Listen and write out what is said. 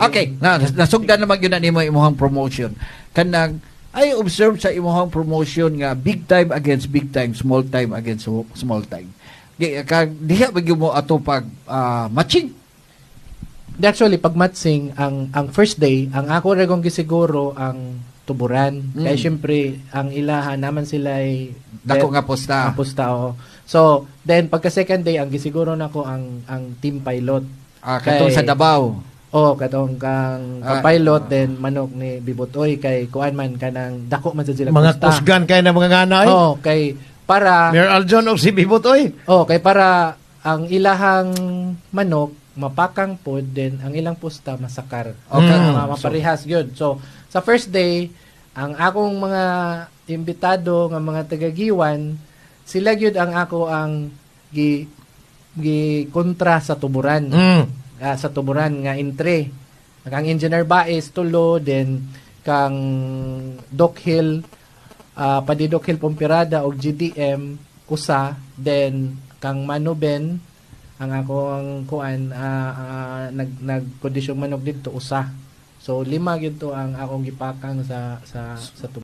Okay, nasugdan naman yun na nimo imong promotion. Kanang I observe sa imong promotion nga big time against big time, small time against small time. Diha ba mo ato pag matching? Actually, pag matching, ang first day, ang ako rin kong gisiguro ang tuburan. Kaya syempre, ang ilaha naman sila ay dako nga posta. Oo. So, then pagka second day, ang gisiguro na ko ang team pilot. Katong sa Davao. Katong kang pilot, then manok ni Bibotoy, kay kuan man kanang dako man sa sila mga kusgan kay na mga nganay. Kay para Mayor Aljon o si Bibotoy. kay para ang ilahang manok mapakang pod, then ang ilang pusta masakar. Maparehas gyud. So, sa first day, ang akong mga imbitado nga mga tagagiwan, sila gyud ang ako ang gi kontra sa tuburan. Sa tuburan nga entry. Kang Engineer Baez tulo, then kang Doc Hill, padi Doc Hill Pompirada og GDM usa, then kang Manuben ang ako ang kuan nagkondisyong manok dito usa. So 5 gyud to ang akong gipakang sa tuburan.